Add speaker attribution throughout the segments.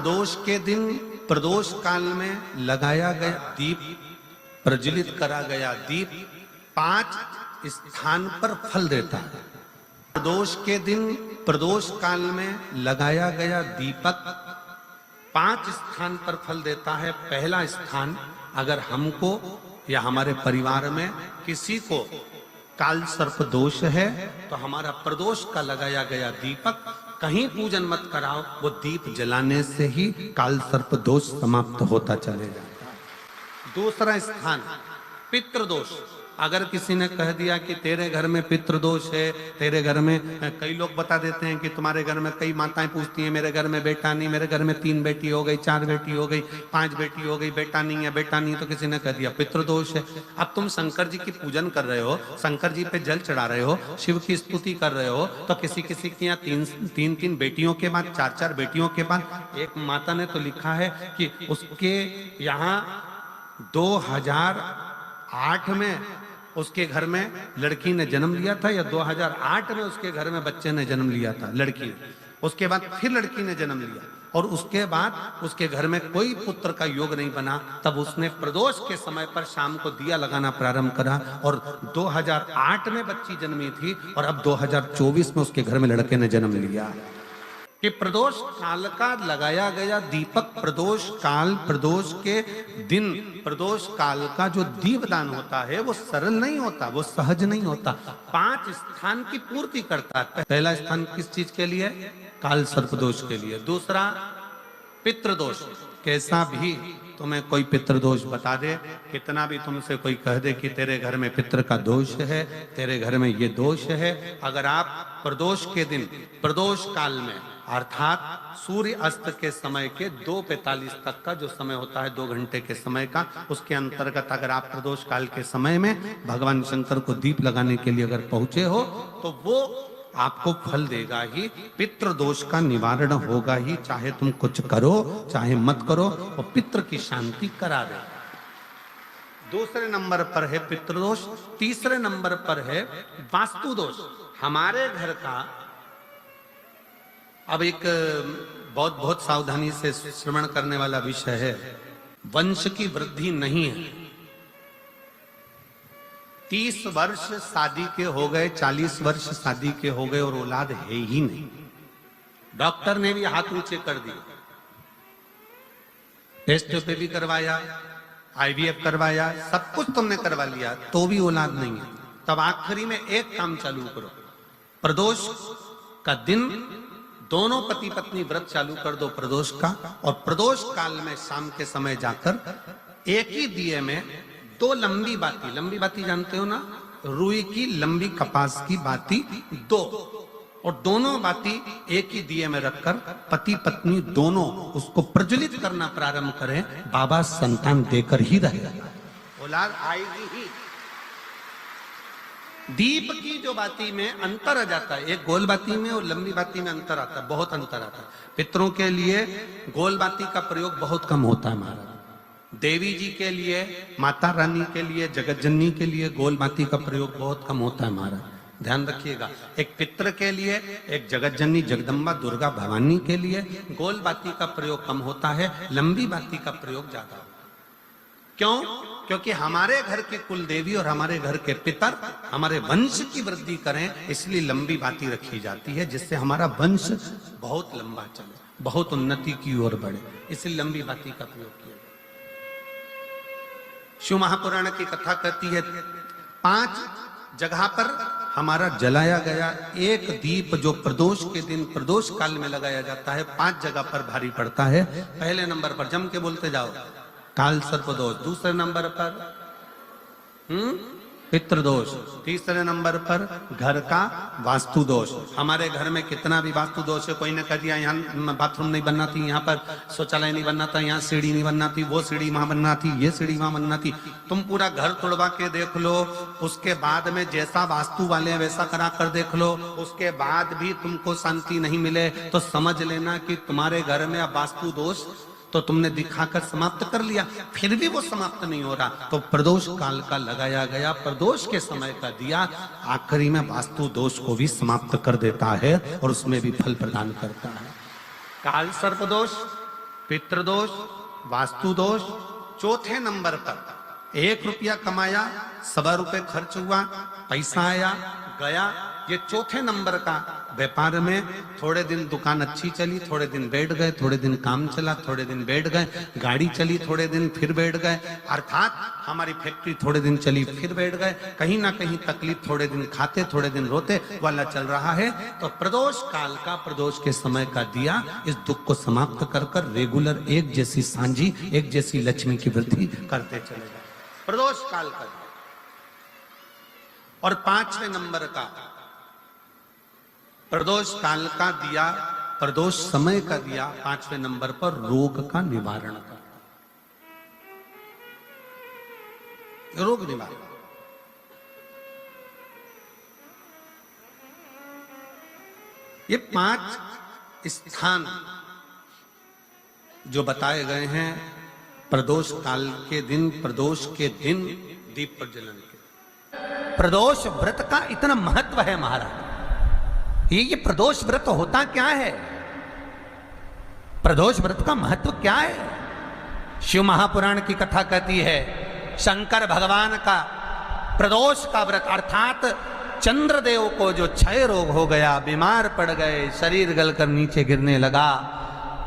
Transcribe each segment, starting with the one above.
Speaker 1: प्रदोष के दिन प्रदोष काल में लगाया गया दीप, प्रज्वलित करा गया दीप 5 स्थान पर फल देता है। प्रदोष के दिन प्रदोष काल में लगाया गया दीपक 5 स्थान पर फल देता है। पहला स्थान, अगर हमको या हमारे परिवार में किसी को काल सर्प दोष है तो हमारा प्रदोष का लगाया गया दीपक कहीं पूजन मत कराओ, वो दीप जलाने से ही काल सर्प दोष समाप्त होता चले जाता है। दूसरा स्थान, पितृदोष। अगर किसी ने कह दिया कि तेरे घर में पितृदोष है, तेरे घर में, कई लोग बता देते हैं कि तुम्हारे घर में, कई माताएं पूछती हैं मेरे घर में बेटा नहीं, मेरे घर में 3 बेटी हो गई, 4 बेटी हो गई, 5 बेटी हो गई, बेटा नहीं है, बेटा नहीं है, तो किसी ने कह दिया पितृदोष है। अब तुम शंकर जी की पूजन कर रहे हो, शंकर जी पे जल चढ़ा रहे हो, शिव की स्तुति कर रहे हो, तो किसी किसी की यहाँ 3 बेटियों के बाद, 4 बेटियों के बाद, एक माता ने तो लिखा है कि उसके यहाँ 2008 में उसके घर में लड़की ने जन्म लिया था, या 2008 में उसके घर में बच्चे ने जन्म लिया था, लड़की ने। उसके बाद फिर लड़की ने जन्म लिया और उसके बाद उसके घर में कोई पुत्र का योग नहीं बना। तब उसने प्रदोष के समय पर शाम को दिया लगाना प्रारंभ करा और 2008 में बच्ची जन्मी थी और अब 2024 में उसके घर में लड़के ने जन्म लिया। कि प्रदोष काल का लगाया गया दीपक, प्रदोष काल, प्रदोष के दिन, प्रदोष काल का जो दीपदान होता है वो सरल नहीं होता, वो सहज नहीं होता। 5 स्थान की पूर्ति करता है। पहला स्थान किस चीज के लिए? काल सर्प दोष के लिए। दूसरा, पितृदोष। कैसा भी तुम्हें कोई पितृदोष बता दे, कितना भी तुमसे कोई कह दे कि तेरे घर में पितृ का दोष है, तेरे घर में ये दोष है, अगर आप प्रदोष के दिन, प्रदोष काल में, अर्थात सूर्य अस्त के समय के 2:45 तक का जो समय होता है, 2 घंटे के समय का, उसके अंतर्गत अगर आप प्रदोष काल के समय में भगवान शंकर को दीप लगाने के लिए अगर पहुंचे हो तो वो आपको फल देगा ही, पितृदोष का निवारण होगा ही। चाहे तुम कुछ करो चाहे मत करो, वो पितृ की शांति करा दे। दूसरे नंबर पर है पितृदोष। तीसरे नंबर पर है वास्तु दोष। हमारे घर का, अब एक बहुत सावधानी से श्रवण करने वाला विषय है, वंश की वृद्धि नहीं है। 30 वर्ष शादी के हो गए, 40 वर्ष शादी के हो गए और औलाद है ही नहीं। डॉक्टर ने भी हाथ ऊंचे कर दिए, टेस्ट पे भी करवाया, IVF करवाया, सब कुछ तुमने करवा लिया, तो भी औलाद नहीं है। तब आखिरी में एक काम चालू करो, प्रदोष का दिन दोनों पति पत्नी व्रत चालू कर दो प्रदोष का, और प्रदोष काल में शाम के समय जाकर एक ही दिए में 2 लंबी बाती जानते हो ना, रुई की लंबी कपास की बाती 2, और दोनों बाती एक ही दिए में रखकर पति पत्नी दोनों उसको प्रज्वलित करना प्रारंभ करें। बाबा संतान देकर ही रहेगा, औलाद आएगी ही। दीप की जो बाती में अंतर आ जाता है, एक गोल बाती में और लंबी बाती में अंतर आता है, बहुत अंतर आता है। पितरों के लिए गोल बाती का प्रयोग बहुत कम होता है महाराज। देवी जी के लिए, माता रानी के लिए, जगत जननी के लिए गोल बाती का प्रयोग बहुत कम होता है महाराज, ध्यान रखिएगा। एक पितृ के लिए, एक जगत जननी जगदम्बा दुर्गा भवानी के लिए गोल बाती का प्रयोग कम होता है, लंबी बाती का प्रयोग ज्यादा होता है। क्यों? क्योंकि हमारे घर के कुल देवी और हमारे घर के पितर हमारे वंश की वृद्धि करें, इसलिए लंबी बाती रखी जाती है, जिससे हमारा वंश बहुत लंबा चले, बहुत उन्नति की ओर बढ़े, इसलिए लंबी बाती का प्रयोग किया। शिव महापुराण की कथा कहती है 5 जगह पर हमारा जलाया गया एक दीप जो प्रदोष के दिन प्रदोष काल में लगाया जाता है, 5 जगह पर भारी पड़ता है। पहले नंबर पर जम के बोलते जाओ, काल सर्प दोष। दूसरे नंबर पर पितृदोष। तीसरे नंबर पर घर का वास्तु दोष। हमारे घर में कितना भी वास्तु दोष है, कोई ने कह दिया यहाँ बाथरूम नहीं बनना थी, यहाँ पर शौचालय नहीं बनना था, यहाँ सीढ़ी नहीं बनना थी, वो सीढ़ी वहां बनना थी, ये सीढ़ी वहां बनना थी। तुम पूरा घर तोड़वा के देख लो, उसके बाद में जैसा वास्तु वाले हैं वैसा करा कर देख लो, उसके बाद भी तुमको शांति नहीं मिले तो समझ लेना कि तुम्हारे घर में अब वास्तु दोष तो तुमने दिखाकर समाप्त कर लिया, फिर भी वो समाप्त नहीं हो रहा तो प्रदोष काल का लगाया गया प्रदोष के समय का दिया आखिरी में वास्तु दोष को भी समाप्त कर देता है और उसमें भी फल प्रदान करता है। काल सर्प दोष, पितृदोष, वास्तु दोष। चौथे नंबर पर 1 रुपया कमाया, 1.25 रुपए खर्च हुआ, पैसा आया गया। ये चौथे नंबर का व्यापार में थोड़े दिन दुकान अच्छी चली, थोड़े दिन बैठ गए, थोड़े दिन काम चला, थोड़े दिन बैठ गए, गाड़ी चली थोड़े दिन फिर बैठ गए, अर्थात हमारी फैक्ट्री थोड़े दिन चली फिर बैठ गए। कहीं ना कहीं तकलीफ, थोड़े दिन खाते थोड़े दिन रोते वाला चल रहा है। तो प्रदोष काल का, प्रदोष के समय का दिया इस दुख को समाप्त कर कर रेगुलर एक जैसी सांझी, एक जैसी लक्ष्मी की वृद्धि करते चले जाए। प्रदोष काल का। और 5वें नंबर का प्रदोष काल का दिया, प्रदोष समय का दिया 5वें नंबर पर रोग का निवारण कर, रोग निवारण। ये 5 स्थान जो बताए गए हैं प्रदोष काल के दिन, प्रदोष के दिन दीप प्रज्वलन के। प्रदोष व्रत का इतना महत्व है महाराज। ये प्रदोष व्रत होता क्या है? प्रदोष व्रत का महत्व क्या है? शिव महापुराण की कथा कहती है शंकर भगवान का प्रदोष का व्रत, अर्थात चंद्रदेव को जो क्षय रोग हो गया, बीमार पड़ गए, शरीर गलकर नीचे गिरने लगा,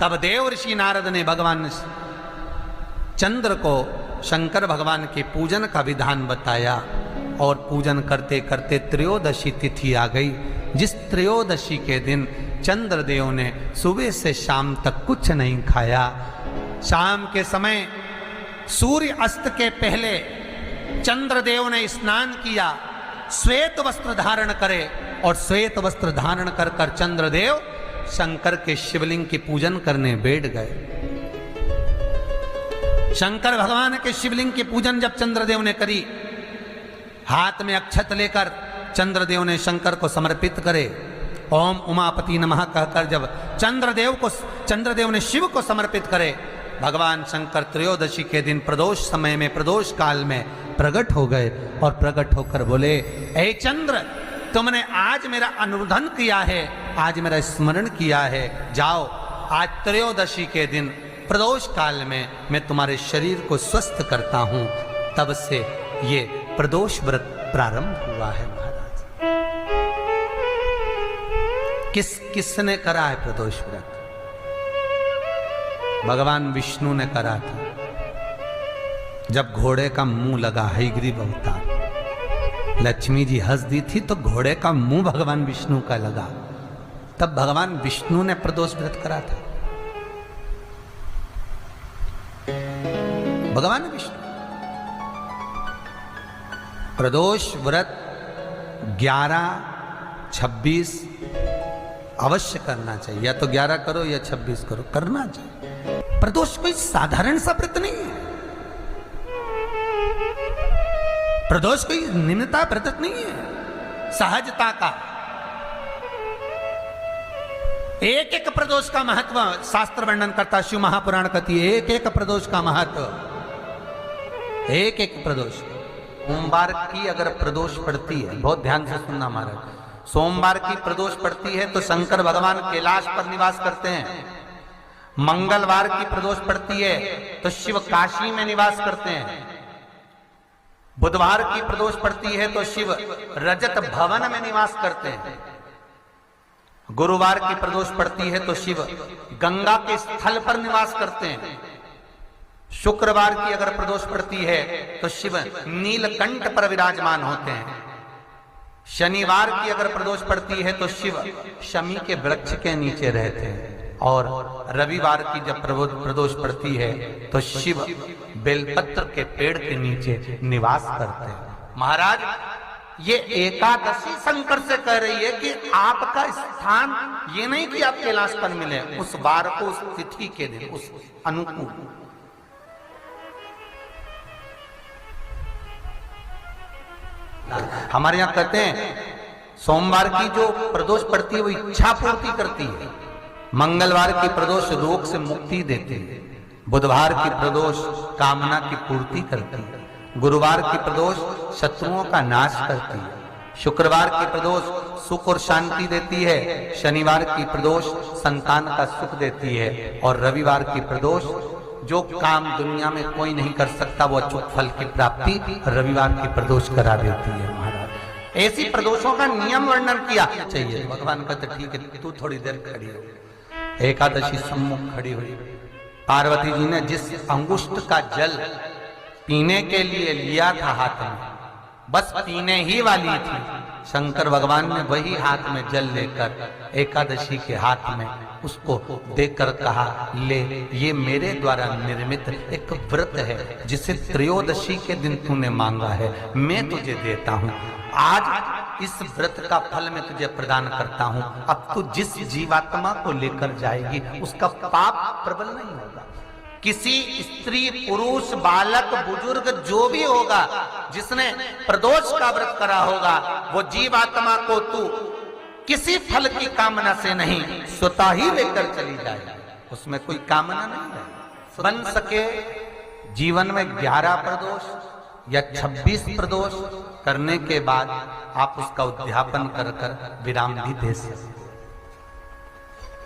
Speaker 1: तब देव ऋषि नारद ने भगवान चंद्र को शंकर भगवान के पूजन का विधान बताया। और पूजन करते करते त्रयोदशी तिथि आ गई, जिस त्रयोदशी के दिन चंद्रदेव ने सुबह से शाम तक कुछ नहीं खाया। शाम के समय सूर्य अस्त के पहले चंद्रदेव ने स्नान किया, श्वेत वस्त्र धारण करे, और श्वेत वस्त्र धारण कर कर चंद्रदेव शंकर के शिवलिंग की पूजन करने बैठ गए। शंकर भगवान के शिवलिंग की पूजन जब चंद्रदेव ने करी, हाथ में अक्षत लेकर चंद्रदेव ने शंकर को समर्पित करे, ओम उमापति नमः कहकर जब चंद्रदेव ने शिव को समर्पित करे, भगवान शंकर त्रयोदशी के दिन प्रदोष समय में, प्रदोष काल में प्रकट हो गए। और प्रकट होकर बोले, ऐ चंद्र, तुमने आज मेरा अनुरोधन किया है, आज मेरा स्मरण किया है, जाओ आज त्रयोदशी के दिन प्रदोष काल में मैं तुम्हारे शरीर को स्वस्थ करता हूं। तब से ये प्रदोष व्रत प्रारंभ हुआ है महाराज। किसने करा है प्रदोष व्रत? भगवान विष्णु ने करा था। जब घोड़े का मुंह लगा, हयग्रीव अवतार, लक्ष्मी जी हंस दी थी तो घोड़े का मुंह भगवान विष्णु का लगा, तब भगवान विष्णु ने प्रदोष व्रत करा था। भगवान विष्णु प्रदोष व्रत 11, 26 अवश्य करना चाहिए। या तो 11 करो या 26 करो, करना चाहिए। प्रदोष कोई साधारण सा व्रत नहीं है, प्रदोष कोई निम्नता व्रत नहीं है, सहजता का। एक एक प्रदोष का महत्व शास्त्र वर्णन करता, शिव महापुराण कहती है एक एक प्रदोष का महत्व, एक एक प्रदोष। सोमवार की अगर प्रदोष पड़ती है, बहुत ध्यान से सुनना महाराज, सोमवार की प्रदोष पड़ती है तो शंकर भगवान कैलाश पर निवास करते हैं। मंगलवार की प्रदोष पड़ती है तो शिव काशी में निवास करते हैं। बुधवार की प्रदोष पड़ती है तो शिव रजत भवन में निवास करते हैं। गुरुवार की प्रदोष पड़ती है तो शिव गंगा के स्थल पर निवास करते हैं। शुक्रवार की अगर प्रदोष पड़ती है तो शिव नीलकंठ पर विराजमान होते हैं। शनिवार की अगर प्रदोष पड़ती है तो शिव शमी के वृक्ष के नीचे रहते हैं। और रविवार की जब प्रदोष पड़ती है तो शिव बेलपत्र के पेड़ के नीचे निवास करते हैं। महाराज, ये एकादशी शंकर से कह रही है कि आपका स्थान ये नहीं कि आप कैलाश पर मिले, उस वार को, उस तिथि के दिन, उस अनुकूल। हमारे यहां कहते हैं सोमवार की जो प्रदोष पड़ती है वो इच्छा पूर्ति करती है, मंगलवार की प्रदोष रोग से मुक्ति देती है, बुधवार की प्रदोष कामना की पूर्ति करती है, गुरुवार की प्रदोष शत्रुओं का नाश करती है, शुक्रवार की प्रदोष
Speaker 2: सुख और शांति देती है, शनिवार की प्रदोष संतान का सुख देती है, और रविवार की प्रदोष जो काम दुनिया में कोई नहीं कर सकता वो अचूक फल की प्राप्ति रविवार की प्रदोष करा देती है महाराज। ऐसी प्रदोषों का नियम वर्णन किया चाहिए। भगवान कहते ठीक है तू थोड़ी देर खड़ी हो। एकादशी सम्मुख खड़ी हुई, पार्वती जी ने जिस अंगुष्ठ का जल पीने के लिए लिया था हाथ में, बस पीने ही वाली थी, शंकर भगवान ने वही हाथ में जल लेकर एकादशी के हाथ में उसको देकर कहा ले, ये मेरे द्वारा निर्मित एक व्रत है जिसे त्रयोदशी के दिन तूने मांगा है, मैं तुझे देता हूँ। आज इस व्रत का फल मैं तुझे प्रदान करता हूँ। अब तू जिस जीवात्मा को लेकर जाएगी उसका पाप प्रबल नहीं होगा। किसी स्त्री पुरुष बालक बुजुर्ग जो भी होगा जिसने प्रदोष का व्रत करा होगा वो जीवात्मा को तू किसी फल की कामना से नहीं स्वतः ही लेकर चली जाए, उसमें कोई कामना नहीं है। बन सके जीवन में 11 प्रदोष या 26 प्रदोष करने के बाद आप उसका उद्यापन कर कर विराम भी दे सकते,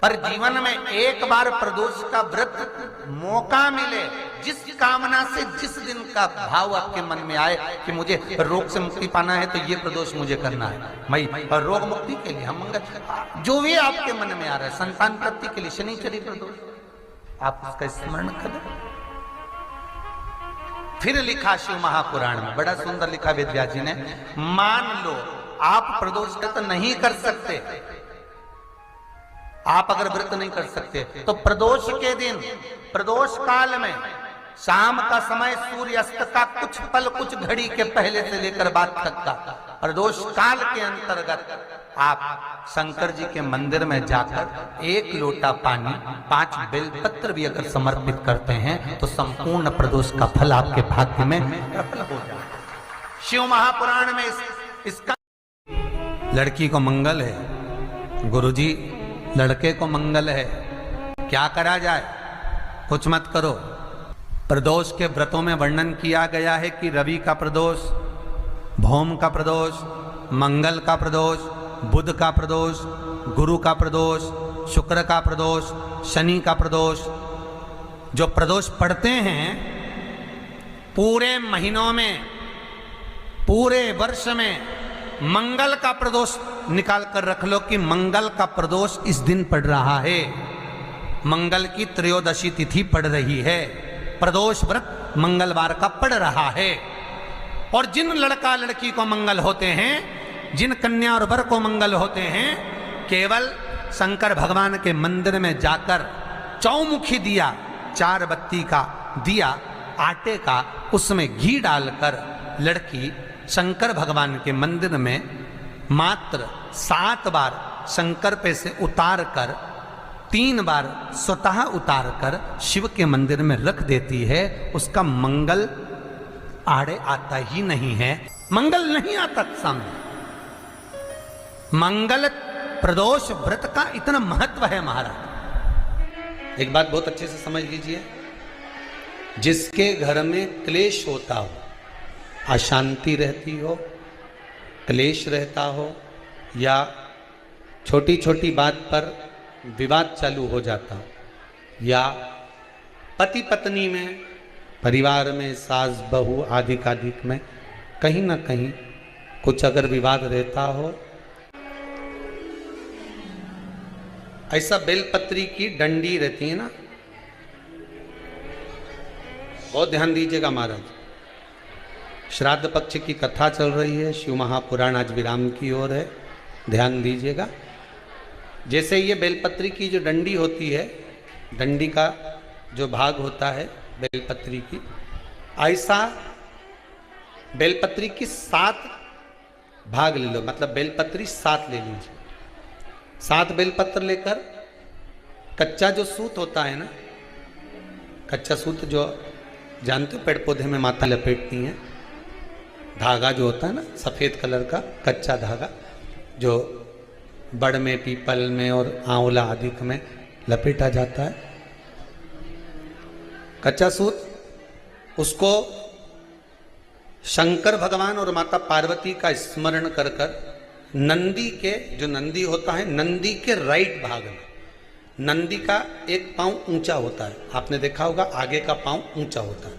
Speaker 2: पर जीवन में एक बार प्रदोष का व्रत मौका मिले, जिस कामना से जिस दिन का भाव आपके मन में आए कि मुझे रोग से मुक्ति पाना है तो ये प्रदोष मुझे करना है, मैं रोग मुक्ति के लिए हम मंगल जो भी आपके मन में आ रहा है, संतान प्राप्ति के लिए शनिचरी प्रदोष आप उसका स्मरण करें। फिर लिखा शिव महापुराण में, बड़ा सुंदर लिखा वेद व्यास जी ने, मान लो आप प्रदोष का तो नहीं कर सकते, आप अगर व्रत नहीं कर सकते तो प्रदोष के दिन प्रदोष काल में शाम का समय सूर्य अस्त का कुछ पल कुछ घड़ी के पहले से लेकर बाद तक का प्रदोष काल के अंतर्गत आप शंकर जी के मंदिर में जाकर 1 लोटा पानी 5 बेलपत्र भी अगर समर्पित करते हैं तो संपूर्ण प्रदोष का फल आपके भाग्य में प्रबल हो जाए। शिव महापुराण में इसका
Speaker 1: लड़की को मंगल है, गुरुजी लड़के को मंगल है, क्या करा जाए? कुछ मत करो। प्रदोष के व्रतों में वर्णन किया गया है कि रवि का प्रदोष, भौम का प्रदोष, मंगल का प्रदोष, बुध का प्रदोष, गुरु का प्रदोष, शुक्र का प्रदोष, शनि का प्रदोष। जो प्रदोष पढ़ते हैं पूरे महीनों में, पूरे वर्ष में मंगल का प्रदोष निकाल कर रख लो कि मंगल का प्रदोष इस दिन पड़ रहा है, मंगल की त्रयोदशी तिथि पड़ रही है, प्रदोष व्रत मंगलवार का पड़ रहा है। और जिन लड़का लड़की को मंगल होते हैं, जिन कन्या और वर को मंगल होते हैं, केवल शंकर भगवान के मंदिर में जाकर चौमुखी दिया, 4 बत्ती का दिया आटे का, उसमें घी डालकर लड़की शंकर भगवान के मंदिर में मात्र 7 बार शंकर पे से उतार कर 3 बार स्वतः उतार कर शिव के मंदिर में रख देती है। उसका मंगल आड़े आता ही नहीं है, मंगल नहीं आता सामने। मंगल प्रदोष व्रत का इतना महत्व है महाराज। एक बात बहुत अच्छे से समझ लीजिए, जिसके घर में क्लेश होता हो, अशांति रहती हो, क्लेश रहता हो, या छोटी छोटी बात पर विवाद चालू हो जाता हो, या पति पत्नी में, परिवार में, सास बहू आदि में कहीं ना कहीं कुछ अगर विवाद रहता हो, ऐसा बेलपत्री की डंडी रहती है ना, बहुत ध्यान दीजिएगा महाराज। श्राद्ध पक्ष की कथा चल रही है, शिव महापुराण आज विराम की ओर है, ध्यान दीजिएगा। जैसे ये बेलपत्री की जो डंडी होती है, डंडी का जो भाग होता है बेलपत्री की, ऐसा बेलपत्री की 7 भाग ले लो, मतलब बेलपत्री 7 ले लीजिए। 7 बेलपत्र लेकर कच्चा जो सूत होता है ना, कच्चा सूत जो जानते हो पेड़ पौधे में माता लपेटती हैं, धागा जो होता है ना सफ़ेद कलर का कच्चा धागा जो बड़ में, पीपल में और आंवला आदि में लपेटा जाता है, कच्चा सूत, उसको शंकर भगवान और माता पार्वती का स्मरण कर कर
Speaker 2: नंदी के, जो नंदी होता है, नंदी के राइट भाग में नंदी का एक पांव ऊंचा होता है। आपने देखा होगा आगे का पांव ऊंचा होता है,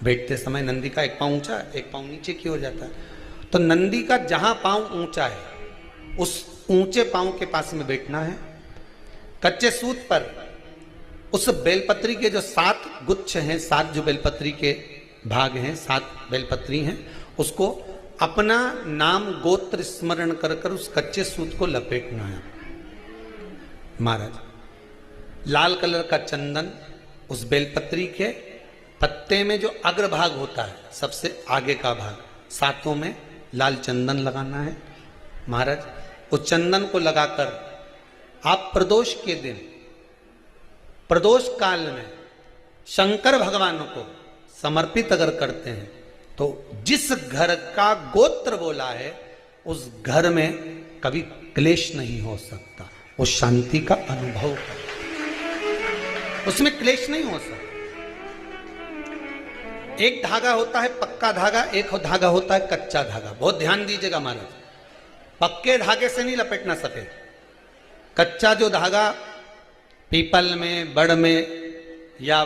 Speaker 2: बैठते समय नंदी का एक पांव ऊंचा, एक पांव नीचे की हो जाता है। तो नंदी का जहां पांव ऊंचा है उस ऊंचे पांव के पास में बैठना है। कच्चे सूत पर उस बेलपत्री के जो 7 गुच्छ हैं, 7 जो बेलपत्री के भाग हैं, 7 बेलपत्री हैं, उसको अपना नाम गोत्र स्मरण कर कर उस कच्चे सूत को लपेटना है। महाराज लाल कलर का चंदन उस बेलपत्री के पत्ते में जो अग्रभाग होता है, सबसे आगे का भाग, 7 में लाल चंदन लगाना है। महाराज उस चंदन को लगाकर आप प्रदोष के दिन, प्रदोष काल में शंकर भगवान को समर्पित अगर करते हैं तो जिस घर का गोत्र बोला है उस घर में कभी क्लेश नहीं हो सकता, वो शांति का अनुभव कर, उसमें क्लेश नहीं हो सकता। एक धागा होता है पक्का धागा, एक धागा होता है कच्चा धागा। बहुत ध्यान दीजिएगा महाराज, पक्के धागे से नहीं लपेटना सफेद। कच्चा जो धागा पीपल में, बड़ में या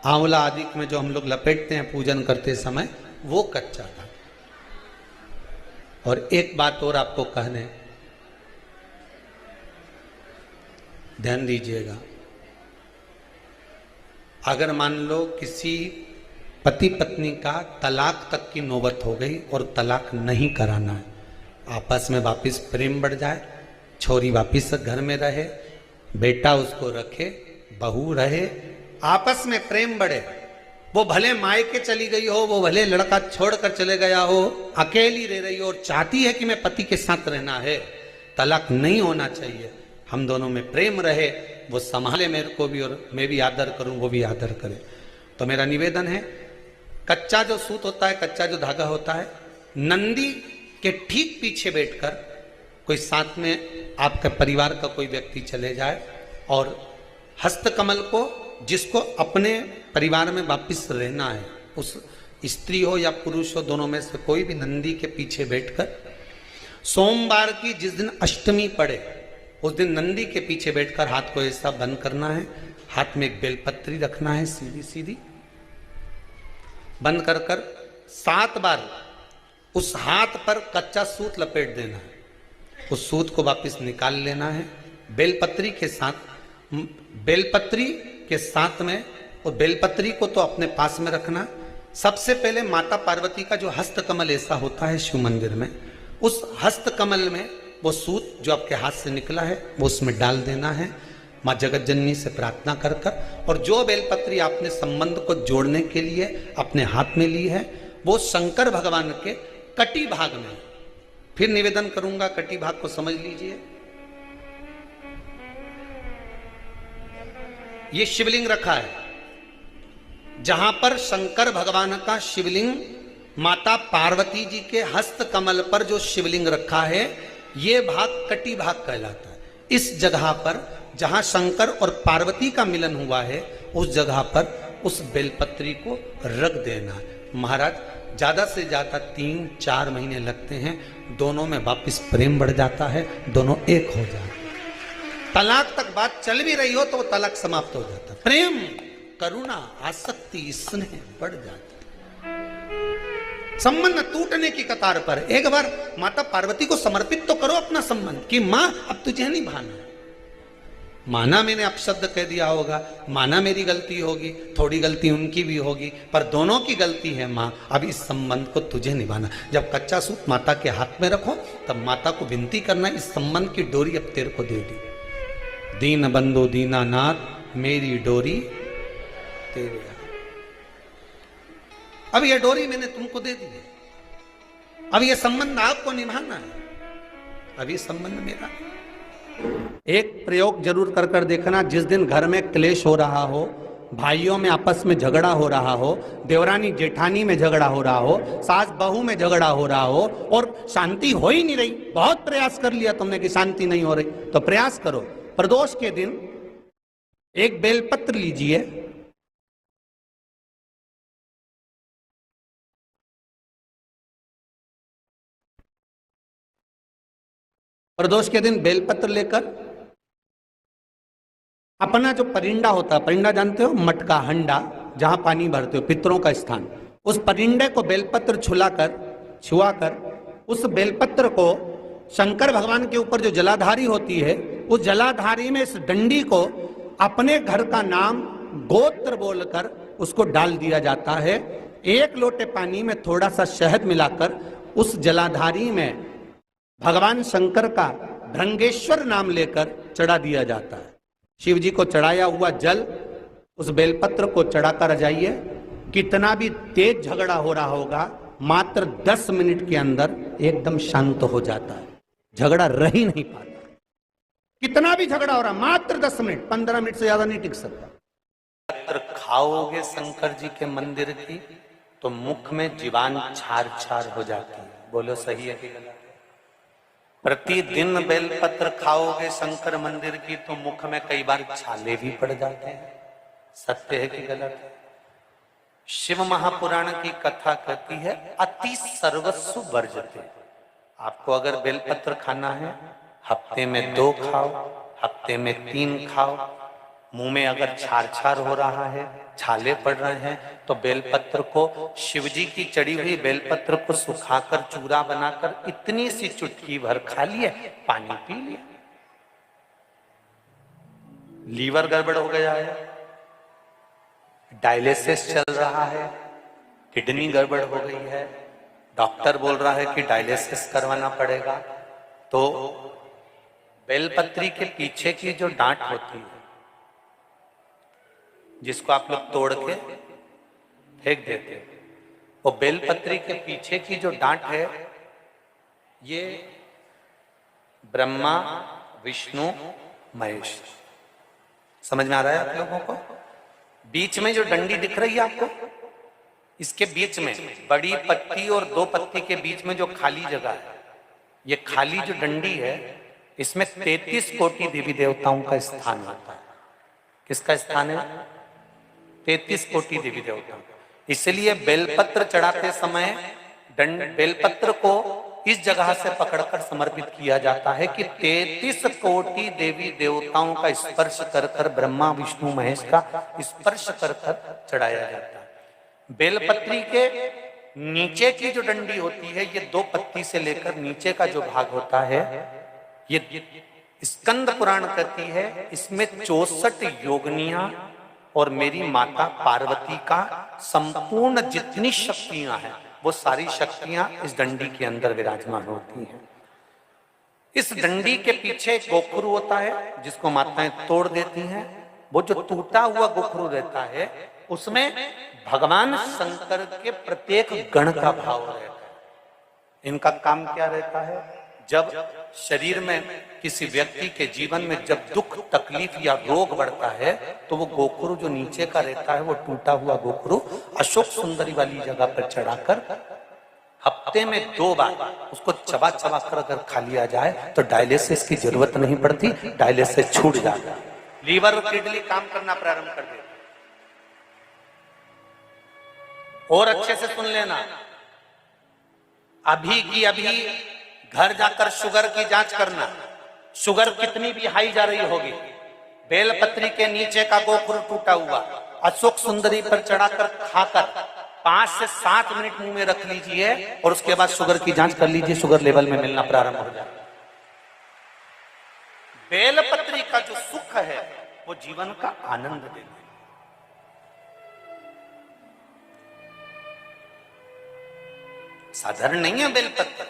Speaker 2: आंवला आदि में जो हम लोग लपेटते हैं पूजन करते समय, वो कच्चा धागा। और एक बात और आपको कहने, ध्यान दीजिएगा, अगर मान लो किसी पति पत्नी का तलाक तक की नौबत हो गई और तलाक नहीं कराना है, आपस में वापिस प्रेम बढ़ जाए, छोरी वापिस घर में रहे, बेटा उसको रखे, बहू रहे, आपस में प्रेम बढ़े, वो भले मायके चली गई हो, वो भले लड़का छोड़कर चले गया हो, अकेली रह रही हो और चाहती है कि मैं पति के साथ रहना है, तलाक नहीं होना चाहिए, हम दोनों में प्रेम रहे, वो संभाले मेरे को भी और मैं भी आदर करूं, वो भी आदर करे। तो मेरा निवेदन है, कच्चा जो सूत होता है, कच्चा जो धागा होता है, नंदी के ठीक पीछे बैठकर कोई साथ में आपके परिवार का कोई व्यक्ति चले जाए और हस्तकमल को, जिसको अपने परिवार में वापिस रहना है, उस स्त्री हो या पुरुष हो, दोनों में से कोई भी नंदी के पीछे बैठकर सोमवार की जिस दिन अष्टमी पड़े उस दिन नंदी के पीछे बैठकर हाथ को ऐसा बंद करना है, हाथ में एक बेलपत्री रखना है, सीधी सीधी बंद कर कर 7 बार उस हाथ पर कच्चा सूत लपेट देना है। उस सूत को वापस निकाल लेना है बेलपत्री के साथ, बेलपत्री के साथ में, और बेलपत्री को तो अपने पास में रखना। सबसे पहले माता पार्वती का जो हस्तकमल ऐसा होता है शिव मंदिर में, उस हस्तकमल में वो सूत जो आपके हाथ से निकला है वो उसमें डाल देना है, माँ जगत जननी से प्रार्थना कर कर, और जो बेलपत्री आपने संबंध को जोड़ने के लिए अपने हाथ में ली है वो शंकर भगवान के कटी भाग में, फिर निवेदन करूंगा कटी भाग को समझ लीजिए। ये शिवलिंग रखा है, जहां पर शंकर भगवान का शिवलिंग, माता पार्वती जी के हस्त कमल पर जो शिवलिंग रखा है, ये भाग कटी भाग कहलाता है। इस जगह पर जहां शंकर और पार्वती का मिलन हुआ है, उस जगह पर उस बेलपत्री को रख देना है। महाराज ज्यादा से ज्यादा 3-4 महीने लगते हैं, दोनों में वापिस प्रेम बढ़ जाता है, दोनों एक हो जाते हैं। तलाक तक बात चल भी रही हो तो वो तलाक समाप्त हो जाता है, प्रेम, करुणा, आसक्ति, स्नेह बढ़ जाता है। संबंध टूटने की कतार पर एक बार माता पार्वती को समर्पित तो करो अपना संबंध कि मां अब तुझे नहीं भाना। माना मैंने अपशब्द कह दिया होगा, माना मेरी गलती होगी, थोड़ी गलती उनकी भी होगी, पर दोनों की गलती है मां, अब इस संबंध को तुझे निभाना। जब कच्चा सूत माता के हाथ में रखो तब माता को विनती करना, इस संबंध की डोरी अब तेरे को दे दी। दीन बंधु दीनानाथ मेरी डोरी तेरे, अब ये डोरी मैंने तुमको दे दी है, अब ये संबंध आपको निभाना है, अब ये संबंध मेरा। एक प्रयोग जरूर कर कर देखना, जिस दिन घर में क्लेश हो रहा हो, भाइयों में आपस में झगड़ा हो रहा हो, देवरानी जेठानी में झगड़ा हो रहा हो, सास बहू में झगड़ा हो रहा हो और शांति हो ही नहीं रही, बहुत प्रयास कर लिया तुमने कि शांति नहीं हो रही, तो प्रयास करो, प्रदोष के दिन एक बेलपत्र लीजिए, प्रदोष के दिन बेलपत्र लेकर अपना जो परिंडा होता है, परिंडा जानते हो, मटका, हंडा, जहां पानी भरते हो, पितरों का स्थान, उस परिंडे को बेलपत्र छुआकर उस बेलपत्र को शंकर भगवान के ऊपर जो जलाधारी होती है, उस जलाधारी में इस डंडी को अपने घर का नाम गोत्र बोलकर उसको डाल दिया जाता है। एक लोटे पानी में थोड़ा सा शहद मिलाकर उस जलाधारी में भगवान शंकर का भृंगेश्वर नाम लेकर चढ़ा दिया जाता है। शिव जी को चढ़ाया हुआ जल उस बेलपत्र को चढ़ाकर जाइए, कितना भी तेज झगड़ा हो रहा होगा, मात्र 10 मिनट के अंदर एकदम शांत हो जाता है, झगड़ा रह ही नहीं पाता। कितना भी झगड़ा हो रहा, मात्र 10 मिनट, 15 मिनट से ज्यादा नहीं टिक सकता।
Speaker 3: पत्र खाओगे शंकर जी के मंदिर की तो मुख में जीवान छार छार हो जाती है। बोलो सही है कि गलत? प्रतिदिन बेलपत्र खाओगे शंकर मंदिर की तो मुख में कई बार छाले भी पड़ जाते हैं। सत्य है कि गलत है? शिव महापुराण की कथा कहती है अति सर्वस्व वर्जते। आपको अगर बेलपत्र खाना है, हफ्ते में 2 खाओ, हफ्ते में 3 खाओ। मुंह में अगर छार छार हो रहा है, छाले पड़ रहे हैं, तो बेलपत्र को, शिवजी की चढ़ी हुई बेलपत्र को सुखाकर चूरा बनाकर इतनी सी चुटकी भर खा लिया, पानी पी लिया। लीवर गड़बड़ हो गया है, डायलिसिस चल रहा है, किडनी गड़बड़ हो गई है, डॉक्टर बोल रहा है कि डायलिसिस करवाना पड़ेगा, तो बेलपत्री के पीछे की जो डांट होती है, जिसको आप लोग तोड़ के फेंक देते हैं, वो बेलपत्री के पीछे की जो डांट है, ये ब्रह्मा, विष्णु, महेश। समझ में आ रहा है आप लोगों को? बीच में जो डंडी दिख रही है आपको, इसके बीच में बड़ी पत्ती और 2 पत्ती के बीच में जो खाली जगह है, ये खाली जो डंडी है, इसमें 33 कोटि देवी देवताओं का स्थान होता है। किसका स्थान है? 33 कोटि देवी देवताओं। इसलिए बेलपत्र चढ़ाते समय बेलपत्र को इस जगह से पकड़कर समर्पित किया जाता है कि 33 कोटि देवी देवताओं का स्पर्श कर कर, ब्रह्मा, विष्णु, महेश का स्पर्श कर कर चढ़ाया जाता है। बेलपत्री के नीचे की जो डंडी होती है, ये 2 पत्ती से लेकर नीचे का जो भाग होता है, ये स्कंद पुराण कहती है, इसमें 64 योगनियां और मेरी माता पार्वती का संपूर्ण जितनी शक्तियां हैं, वो सारी शक्तियां इस डंडी के अंदर विराजमान होती हैं। इस डंडी के पीछे एक गोखरू होता है, जिसको माताएं तोड़ देती हैं। वो जो टूटा हुआ गोखरू रहता है, उसमें भगवान शंकर के प्रत्येक गण का भाव रहता है। इनका काम क्या रहता है? जब शरीर में किसी व्यक्ति के जीवन में जब दुख, तकलीफ या रोग बढ़ता है, तो वो गोखरू जो नीचे का रहता है, वो टूटा हुआ गोखरू अशोक सुंदरी वाली जगह पर चढ़ाकर हफ्ते में 2 बार उसको चबा चबा कर अगर खा लिया जाए तो डायलिसिस की जरूरत नहीं पड़ती, डायलिसिस छूट जाता है, लीवर और किडनी काम करना प्रारंभ कर देते। और अच्छे से सुन लेना, अभी की अभी घर जाकर शुगर की जांच करना। शुगर कितनी भी हाई जा रही होगी, बेलपत्री के नीचे का गोखरू टूटा हुआ अशोक सुंदरी पर चढ़ाकर खाकर 5 से 7 मिनट मुंह में रख लीजिए और उसके बाद शुगर की जांच कर लीजिए, शुगर लेवल में मिलना प्रारंभ हो जाए। बेलपत्री का जो सुख है वो जीवन का आनंद देना है। साधारण नहीं है बेलपत्र।